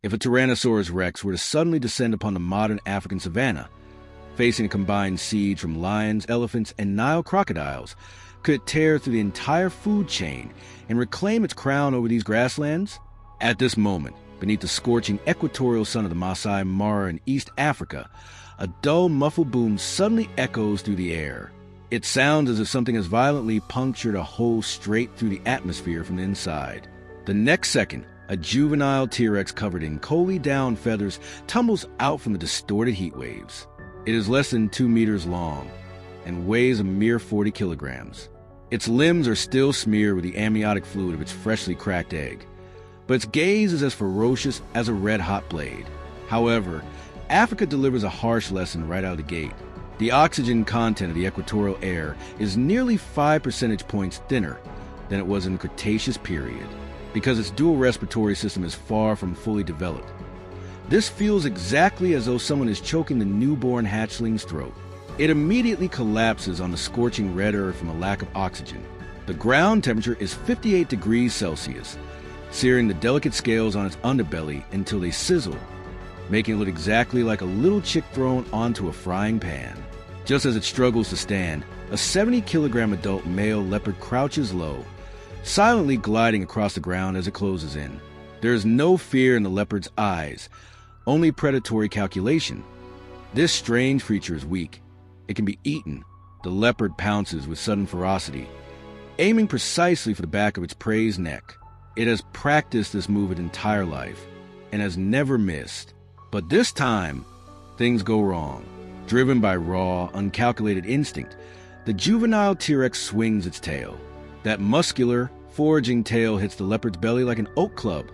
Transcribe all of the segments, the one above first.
If a Tyrannosaurus rex were to suddenly descend upon the modern African savanna, facing a combined siege from lions, elephants, and Nile crocodiles, could it tear through the entire food chain and reclaim its crown over these grasslands? At this moment, beneath the scorching equatorial sun of the Maasai Mara in East Africa, a dull, muffled boom suddenly echoes through the air. It sounds as if something has violently punctured a hole straight through the atmosphere from the inside. The next second, a juvenile T-Rex covered in coaly down feathers tumbles out from the distorted heat waves. It is less than 2 meters long and weighs a mere 40 kilograms. Its limbs are still smeared with the amniotic fluid of its freshly cracked egg, but its gaze is as ferocious as a red-hot blade. However, Africa delivers a harsh lesson right out of the gate. The oxygen content of the equatorial air is nearly 5 percentage points thinner than it was in the Cretaceous period, because its dual respiratory system is far from fully developed. This feels exactly as though someone is choking the newborn hatchling's throat. It immediately collapses on the scorching red earth from a lack of oxygen. The ground temperature is 58 degrees Celsius, searing the delicate scales on its underbelly until they sizzle, making it look exactly like a little chick thrown onto a frying pan. Just as it struggles to stand, a 70-kilogram adult male leopard crouches low, silently gliding across the ground as it closes in. There is no fear in the leopard's eyes, only predatory calculation. This strange creature is weak. It can be eaten. The leopard pounces with sudden ferocity, aiming precisely for the back of its prey's neck. It has practiced this move its entire life and has never missed. But this time, things go wrong. Driven by raw, uncalculated instinct, the juvenile T-Rex swings its tail. That muscular, foraging tail hits the leopard's belly like an oak club,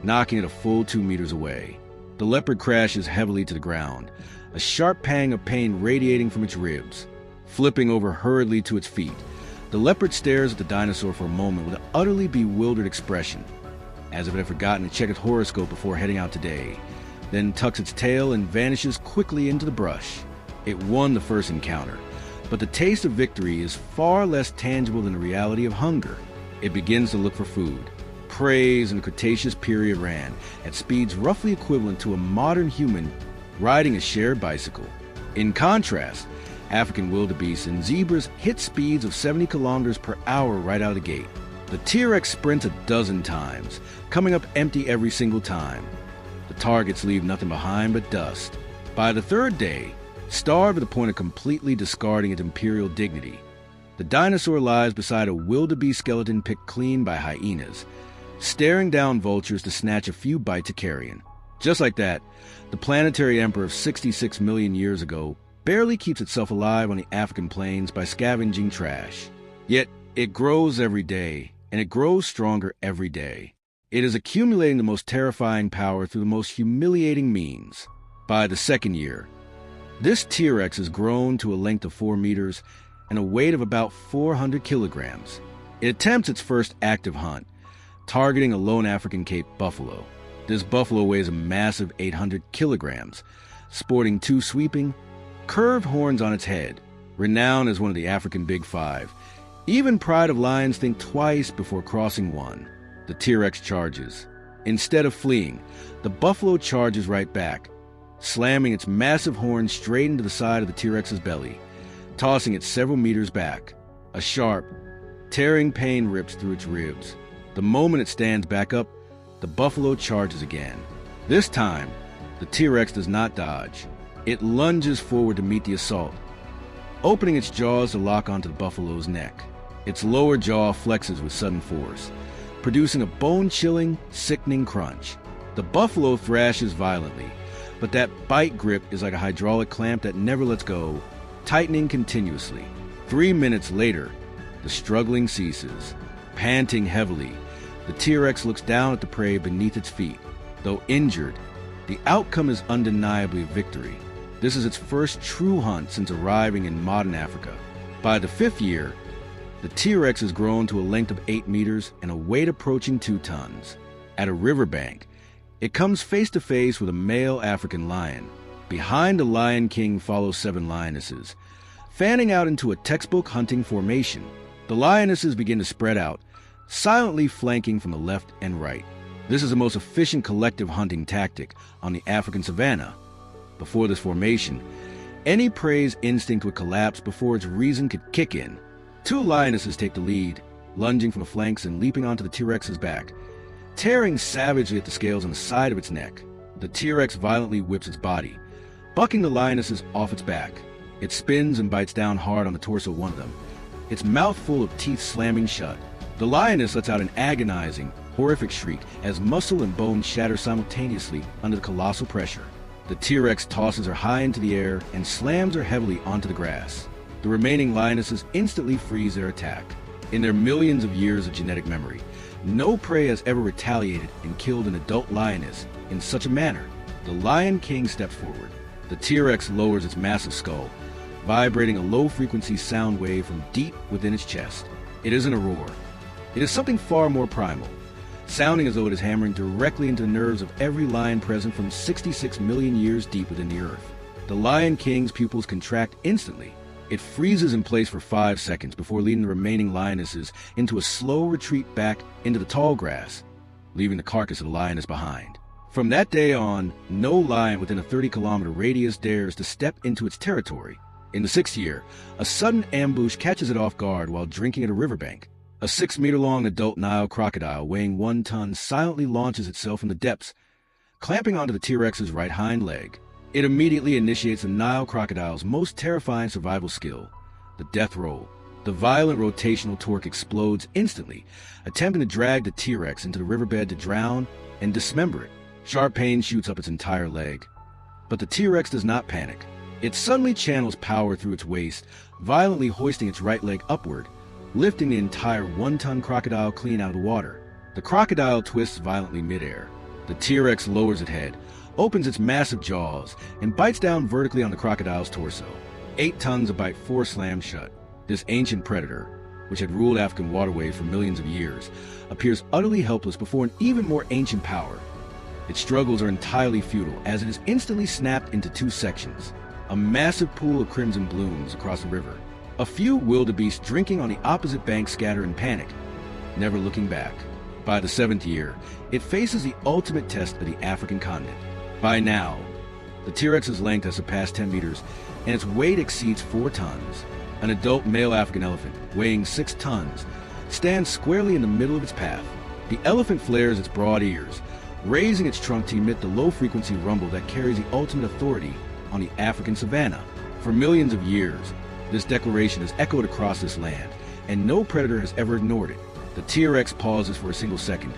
knocking it a full 2 meters away. The leopard crashes heavily to the ground, a sharp pang of pain radiating from its ribs. Flipping over hurriedly to its feet, the leopard stares at the dinosaur for a moment with an utterly bewildered expression, as if it had forgotten to check its horoscope before heading out today, then tucks its tail and vanishes quickly into the brush. It won the first encounter, but the taste of victory is far less tangible than the reality of hunger. It begins to look for food. Preys in the Cretaceous period ran at speeds roughly equivalent to a modern human riding a shared bicycle. In contrast, African wildebeests and zebras hit speeds of 70 kilometers per hour right out of the gate. The T-Rex sprints a dozen times, coming up empty every single time. The targets leave nothing behind but dust. By the third day, starved to the point of completely discarding its imperial dignity, the dinosaur lies beside a wildebeest skeleton picked clean by hyenas, staring down vultures to snatch a few bites of carrion. Just like that, the planetary emperor of 66 million years ago barely keeps itself alive on the African plains by scavenging trash. Yet, it grows every day, and it grows stronger every day. It is accumulating the most terrifying power through the most humiliating means. By the second year, this T-Rex has grown to a length of 4 meters and a weight of about 400 kilograms. It attempts its first active hunt, targeting a lone African Cape buffalo. This buffalo weighs a massive 800 kilograms, sporting 2 sweeping, curved horns on its head. Renowned as one of the African Big Five, even Pride of Lions think twice before crossing one. The T-Rex charges. Instead of fleeing, the buffalo charges right back, slamming its massive horns straight into the side of the T-Rex's belly, tossing it several meters back. A sharp, tearing pain rips through its ribs. The moment it stands back up, the buffalo charges again. This time, the T-Rex does not dodge. It lunges forward to meet the assault, opening its jaws to lock onto the buffalo's neck. Its lower jaw flexes with sudden force, producing a bone-chilling, sickening crunch. The buffalo thrashes violently, but that bite grip is like a hydraulic clamp that never lets go, tightening continuously. 3 minutes later, the struggling ceases. Panting heavily, the T-Rex looks down at the prey beneath its feet. Though injured, the outcome is undeniably a victory. This is its first true hunt since arriving in modern Africa. By the 5th year, the T-Rex has grown to a length of 8 meters and a weight approaching 2 tons. At a riverbank, it comes face to face with a male African lion. Behind the Lion King follow 7 lionesses, fanning out into a textbook hunting formation. The lionesses begin to spread out, silently flanking from the left and right. This is the most efficient collective hunting tactic on the African savanna. Before this formation, any prey's instinct would collapse before its reason could kick in. Two lionesses take the lead, lunging from the flanks and leaping onto the T-Rex's back, tearing savagely at the scales on the side of its neck. The T-Rex violently whips its body, bucking the lionesses off its back. It spins and bites down hard on the torso of one of them, its mouth full of teeth slamming shut. The lioness lets out an agonizing, horrific shriek as muscle and bone shatter simultaneously under the colossal pressure. The T-Rex tosses her high into the air and slams her heavily onto the grass. The remaining lionesses instantly freeze their attack. In their millions of years of genetic memory, no prey has ever retaliated and killed an adult lioness in such a manner. The Lion King steps forward. The T-Rex lowers its massive skull, vibrating a low-frequency sound wave from deep within its chest. It isn't a roar. It is something far more primal, sounding as though it is hammering directly into the nerves of every lion present from 66 million years deep within the earth. The Lion King's pupils contract instantly. It freezes in place for 5 seconds before leading the remaining lionesses into a slow retreat back into the tall grass, leaving the carcass of the lioness behind. From that day on, no lion within a 30-kilometer radius dares to step into its territory. In the 6th year, a sudden ambush catches it off guard while drinking at a riverbank. A 6-meter-long adult Nile crocodile weighing 1 ton silently launches itself from the depths, clamping onto the T-Rex's right hind leg. It immediately initiates the Nile crocodile's most terrifying survival skill, the death roll. The violent rotational torque explodes instantly, attempting to drag the T-Rex into the riverbed to drown and dismember it. Sharp pain shoots up its entire leg. But the T-Rex does not panic. It suddenly channels power through its waist, violently hoisting its right leg upward, lifting the entire 1-ton crocodile clean out of the water. The crocodile twists violently midair. The T-Rex lowers its head, opens its massive jaws, and bites down vertically on the crocodile's torso. 8 tons of bite force slammed shut. This ancient predator, which had ruled African waterways for millions of years, appears utterly helpless before an even more ancient power. Its struggles are entirely futile as it is instantly snapped into 2 sections. A massive pool of crimson blooms across the river. A few wildebeest drinking on the opposite bank scatter in panic, never looking back. By the 7th year, it faces the ultimate test of the African continent. By now, the T-Rex's length has surpassed 10 meters, and its weight exceeds 4 tons. An adult male African elephant, weighing 6 tons, stands squarely in the middle of its path. The elephant flares its broad ears, raising its trunk to emit the low-frequency rumble that carries the ultimate authority on the African savanna. For millions of years, this declaration has echoed across this land, and no predator has ever ignored it. The T-Rex pauses for a single second,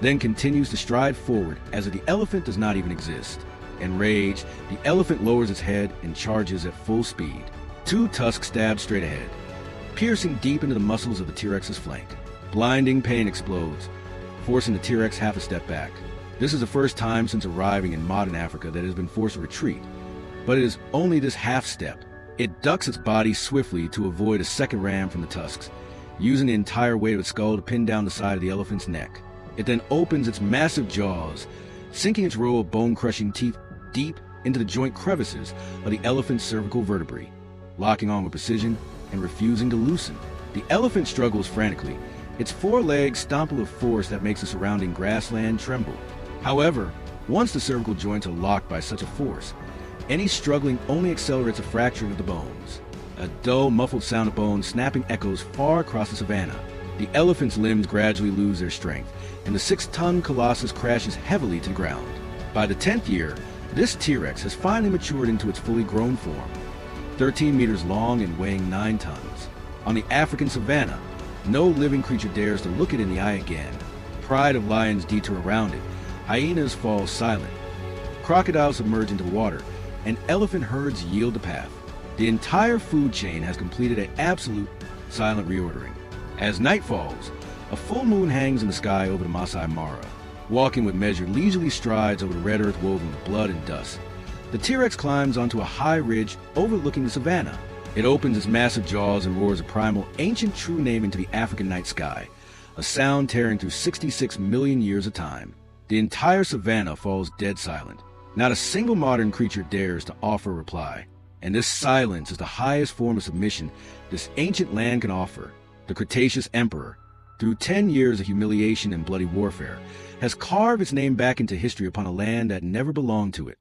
then continues to stride forward as if the elephant does not even exist. Enraged, the elephant lowers its head and charges at full speed. 2 tusks stab straight ahead, piercing deep into the muscles of the T-Rex's flank. Blinding pain explodes, forcing the T-Rex half a step back. This is the first time since arriving in modern Africa that it has been forced to retreat, but it is only this half step. It ducks its body swiftly to avoid a second ram from the tusks, using the entire weight of its skull to pin down the side of the elephant's neck. It then opens its massive jaws, sinking its row of bone-crushing teeth deep into the joint crevices of the elephant's cervical vertebrae, locking on with precision and refusing to loosen. The elephant struggles frantically, its 4 legs stomp with a force that makes the surrounding grassland tremble. However, once the cervical joints are locked by such a force, any struggling only accelerates a fracturing of the bones. A dull, muffled sound of bones snapping echoes far across the savanna. The elephant's limbs gradually lose their strength, and the 6-ton colossus crashes heavily to the ground. By the 10th year, this T-Rex has finally matured into its fully grown form, 13 meters long and weighing 9 tons. On the African savanna, no living creature dares to look it in the eye again. Pride of lions detour around it, hyenas fall silent, crocodiles submerge into the water, and elephant herds yield the path. The entire food chain has completed an absolute silent reordering. As night falls, a full moon hangs in the sky over the Maasai Mara. Walking with measured, leisurely strides over the red earth woven with blood and dust, the T-Rex climbs onto a high ridge overlooking the savanna. It opens its massive jaws and roars a primal, ancient true name into the African night sky, a sound tearing through 66 million years of time. The entire savanna falls dead silent. Not a single modern creature dares to offer a reply, and this silence is the highest form of submission this ancient land can offer. The Cretaceous Emperor, through 10 years of humiliation and bloody warfare, has carved its name back into history upon a land that never belonged to it.